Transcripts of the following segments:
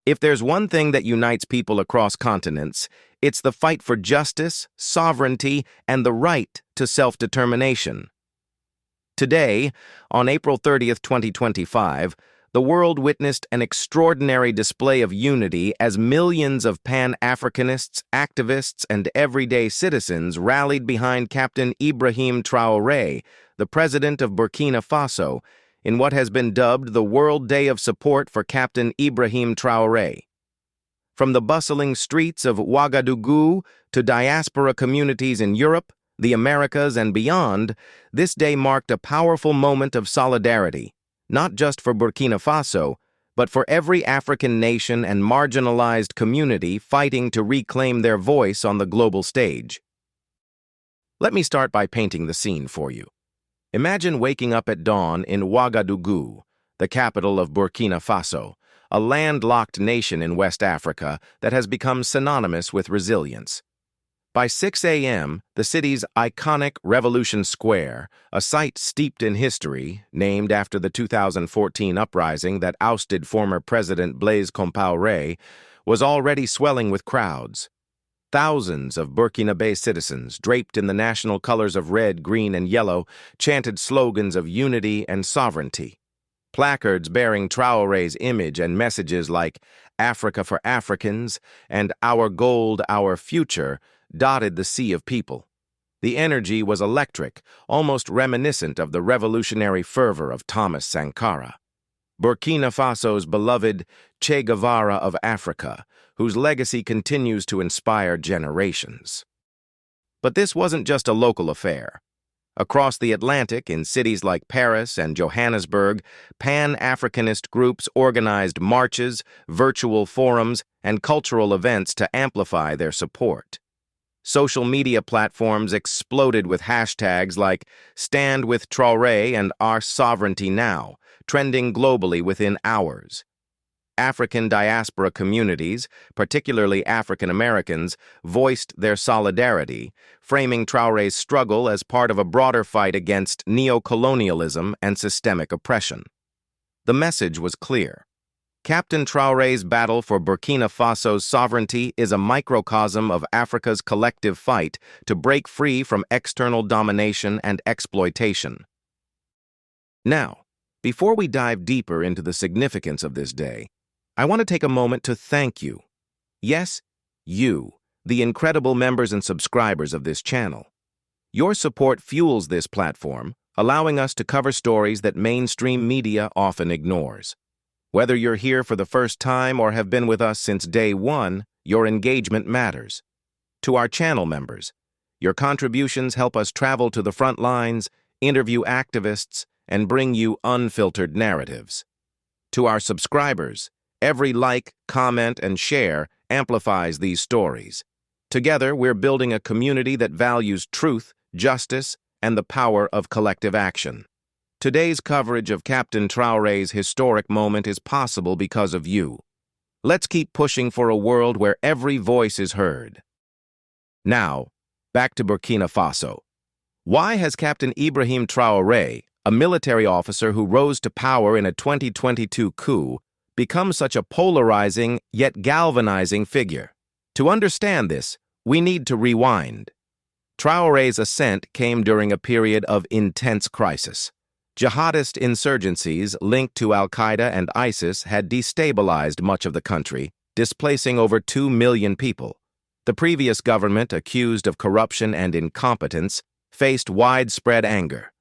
If there's one thing that unites people across continents, it's the fight for justice, sovereignty, and the right to self-determination. Today, on April 30th, 2025, the world witnessed an extraordinary display of unity as millions of Pan-Africanists, activists, and everyday citizens rallied behind Captain Ibrahim Traoré, the president of Burkina Faso, in what has been dubbed the World Day of Support for Captain Ibrahim Traoré. From the bustling streets of Ouagadougou to diaspora communities in Europe, the Americas, and beyond, this day marked a powerful moment of solidarity, not just for Burkina Faso, but for every African nation and marginalized community fighting to reclaim their voice on the global stage. Let me start by painting the scene for you. Imagine waking up at dawn in Ouagadougou, the capital of Burkina Faso, a landlocked nation in West Africa that has become synonymous with resilience. By 6 a.m., the city's iconic Revolution Square, a site steeped in history, named after the 2014 uprising that ousted former President Blaise Compaoré, was already swelling with crowds. Thousands of Burkinabe citizens, draped in the national colors of red, green, and yellow, chanted slogans of unity and sovereignty. Placards bearing Traoré's image and messages like "Africa for Africans" and "Our gold, our future" dotted the sea of people. The energy was electric, almost reminiscent of the revolutionary fervor of Thomas Sankara, Burkina Faso's beloved Che Guevara of Africa, whose legacy continues to inspire generations. But this wasn't just a local affair. Across the Atlantic, in cities like Paris and Johannesburg, Pan-Africanist groups organized marches, virtual forums, and cultural events to amplify their support. Social media platforms exploded with hashtags like "Stand with Traoré" and "Our Sovereignty Now," trending globally within hours. African diaspora communities, particularly African Americans, voiced their solidarity, framing Traoré's struggle as part of a broader fight against neocolonialism and systemic oppression. The message was clear. Captain Traoré's battle for Burkina Faso's sovereignty is a microcosm of Africa's collective fight to break free from external domination and exploitation. Now, before we dive deeper into the significance of this day, I want to take a moment to thank you. Yes, you, the incredible members and subscribers of this channel. Your support fuels this platform, allowing us to cover stories that mainstream media often ignores. Whether you're here for the first time or have been with us since day one, your engagement matters. To our channel members, your contributions help us travel to the front lines, interview activists, and bring you unfiltered narratives. To our subscribers, every like, comment, and share amplifies these stories. Together, we're building a community that values truth, justice, and the power of collective action. Today's coverage of Captain Traoré's historic moment is possible because of you. Let's keep pushing for a world where every voice is heard. Now, back to Burkina Faso. Why has Captain Ibrahim Traoré, a military officer who rose to power in a 2022 coup, become such a polarizing yet galvanizing figure? To understand this, we need to rewind. Traoré's ascent came during a period of intense crisis. Jihadist insurgencies linked to al-Qaeda and ISIS had destabilized much of the country, displacing over 2 million people. The previous government, accused of corruption and incompetence, faced widespread anger.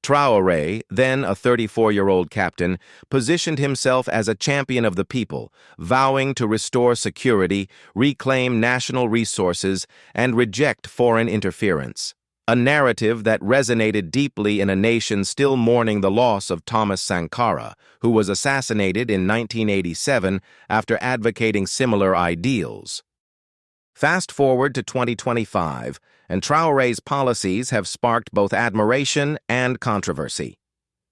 Traoré, then a 34-year-old captain, positioned himself as a champion of the people, vowing to restore security, reclaim national resources, and reject foreign interference. A narrative that resonated deeply in a nation still mourning the loss of Thomas Sankara, who was assassinated in 1987 after advocating similar ideals. Fast forward to 2025, and Traoré's policies have sparked both admiration and controversy.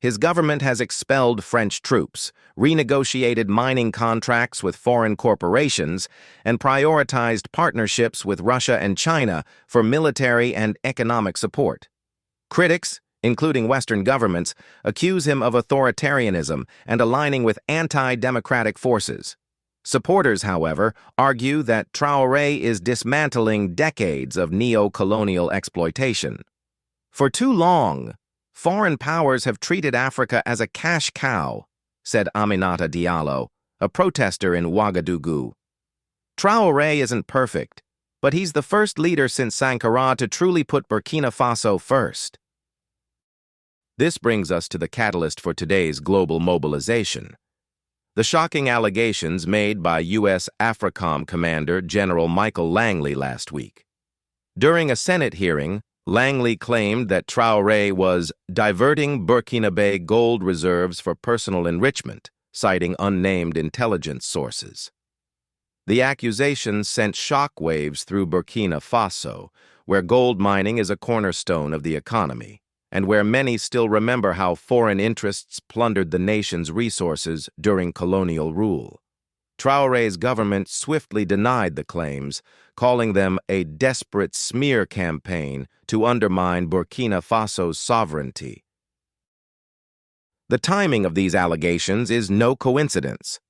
His government has expelled French troops, renegotiated mining contracts with foreign corporations, and prioritized partnerships with Russia and China for military and economic support. Critics, including Western governments, accuse him of authoritarianism and aligning with anti-democratic forces. Supporters, however, argue that Traoré is dismantling decades of neo-colonial exploitation. For too long, foreign powers have treated Africa as a cash cow, said Aminata Diallo, a protester in Ouagadougou. Traoré isn't perfect, but he's the first leader since Sankara to truly put Burkina Faso first. This brings us to the catalyst for today's global mobilization. The shocking allegations made by US AFRICOM Commander General Michael Langley last week. During a Senate hearing, Langley claimed that Traoré was diverting Burkinabe gold reserves for personal enrichment, citing unnamed intelligence sources. The accusations sent shockwaves through Burkina Faso, where gold mining is a cornerstone of the economy, and where many still remember how foreign interests plundered the nation's resources during colonial rule. Traoré's government swiftly denied the claims, calling them a desperate smear campaign to undermine Burkina Faso's sovereignty. The timing of these allegations is no coincidence.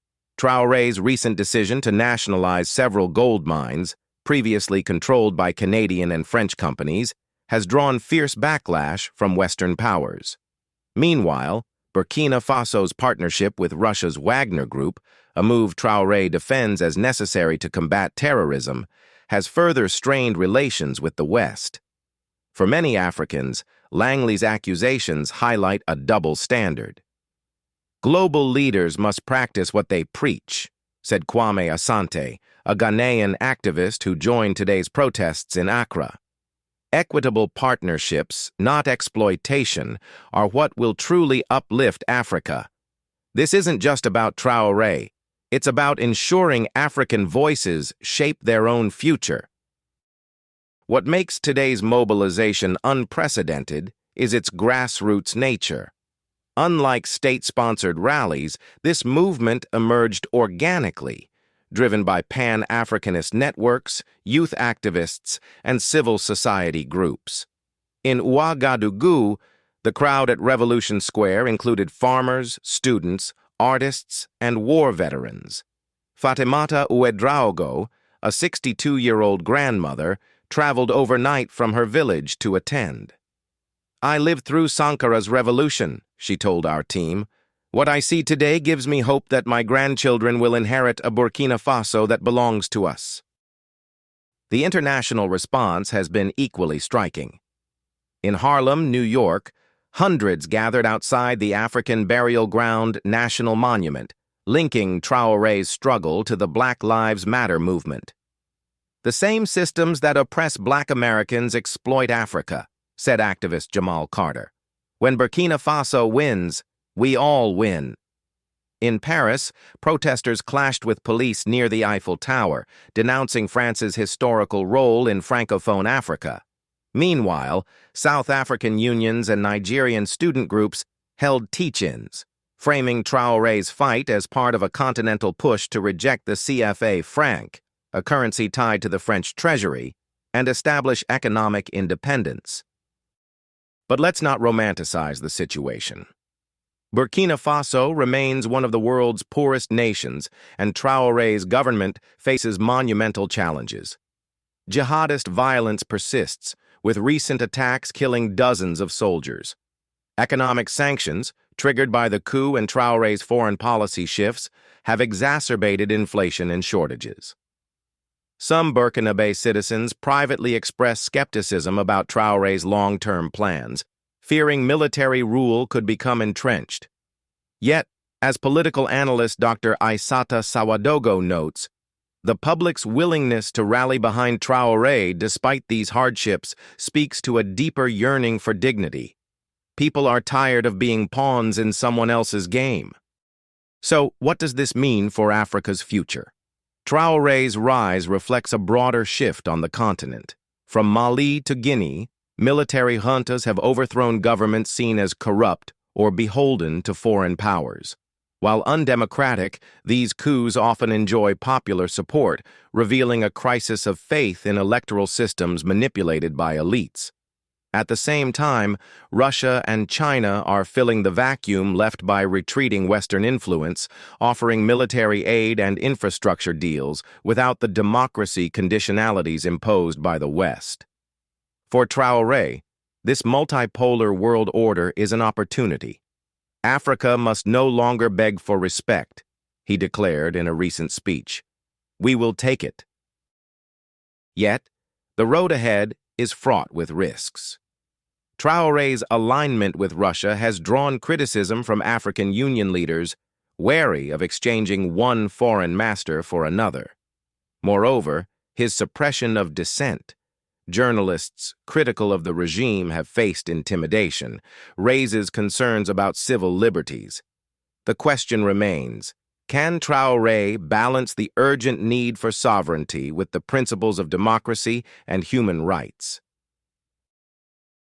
Traoré's recent decision to nationalize several gold mines, previously controlled by Canadian and French companies, has drawn fierce backlash from Western powers. Meanwhile, Burkina Faso's partnership with Russia's Wagner Group, a move Traoré defends as necessary to combat terrorism, has further strained relations with the West. For many Africans, Langley's accusations highlight a double standard. Global leaders must practice what they preach, said Kwame Asante, a Ghanaian activist who joined today's protests in Accra. Equitable partnerships, not exploitation, are what will truly uplift Africa. This isn't just about Traoré. It's about ensuring African voices shape their own future. What makes today's mobilization unprecedented is its grassroots nature. Unlike state-sponsored rallies, this movement emerged organically, driven by Pan-Africanist networks, youth activists, and civil society groups. In Ouagadougou, the crowd at Revolution Square included farmers, students, artists, and war veterans. Fatimata Ouedraogo, a 62-year-old grandmother, traveled overnight from her village to attend. "I lived through Sankara's revolution," she told our team. "What I see today gives me hope that my grandchildren will inherit a Burkina Faso that belongs to us." The international response has been equally striking. In Harlem, New York, hundreds gathered outside the African Burial Ground National Monument, linking Traoré's struggle to the Black Lives Matter movement. "The same systems that oppress Black Americans exploit Africa," said activist Jamal Carter. "When Burkina Faso wins, we all win." In Paris, protesters clashed with police near the Eiffel Tower, denouncing France's historical role in Francophone Africa. Meanwhile, South African unions and Nigerian student groups held teach-ins, framing Traoré's fight as part of a continental push to reject the CFA franc, a currency tied to the French treasury, and establish economic independence. But let's not romanticize the situation. Burkina Faso remains one of the world's poorest nations, and Traoré's government faces monumental challenges. Jihadist violence persists, with recent attacks killing dozens of soldiers. Economic sanctions, triggered by the coup and Traoré's foreign policy shifts, have exacerbated inflation and shortages. Some Burkinabe citizens privately express skepticism about Traoré's long-term plans, fearing military rule could become entrenched. Yet, as political analyst Dr. Aissata Sawadogo notes, the public's willingness to rally behind Traoré despite these hardships speaks to a deeper yearning for dignity. People are tired of being pawns in someone else's game. So, what does this mean for Africa's future? Traoré's rise reflects a broader shift on the continent. From Mali to Guinea, military juntas have overthrown governments seen as corrupt or beholden to foreign powers. While undemocratic, these coups often enjoy popular support, revealing a crisis of faith in electoral systems manipulated by elites. At the same time, Russia and China are filling the vacuum left by retreating Western influence, offering military aid and infrastructure deals without the democracy conditionalities imposed by the West. For Traoré, this multipolar world order is an opportunity. Africa must no longer beg for respect, he declared in a recent speech. We will take it. Yet, the road ahead is fraught with risks. Traoré's alignment with Russia has drawn criticism from African Union leaders wary of exchanging one foreign master for another. Moreover, his suppression of dissent, journalists critical of the regime have faced intimidation, raises concerns about civil liberties. The question remains, can Traoré balance the urgent need for sovereignty with the principles of democracy and human rights?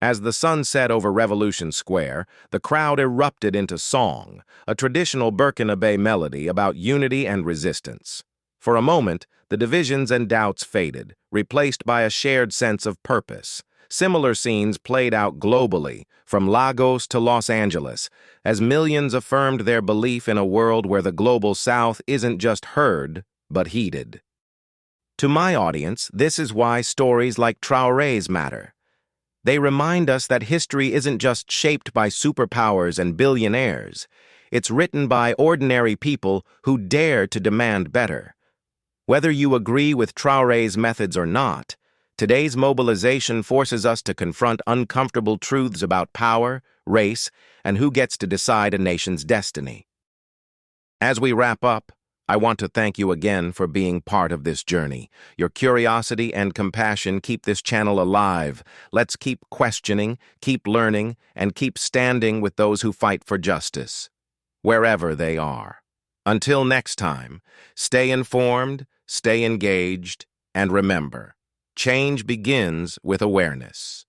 As the sun set over Revolution Square, the crowd erupted into song, a traditional Burkina melody about unity and resistance. For a moment, the divisions and doubts faded, replaced by a shared sense of purpose. Similar scenes played out globally, from Lagos to Los Angeles, as millions affirmed their belief in a world where the global South isn't just heard, but heeded. To my audience, this is why stories like Traoré's matter. They remind us that history isn't just shaped by superpowers and billionaires. It's written by ordinary people who dare to demand better. Whether you agree with Traoré's methods or not, today's mobilization forces us to confront uncomfortable truths about power, race, and who gets to decide a nation's destiny. As we wrap up, I want to thank you again for being part of this journey. Your curiosity and compassion keep this channel alive. Let's keep questioning, keep learning, and keep standing with those who fight for justice, wherever they are. Until next time, stay informed, stay engaged, and remember, change begins with awareness.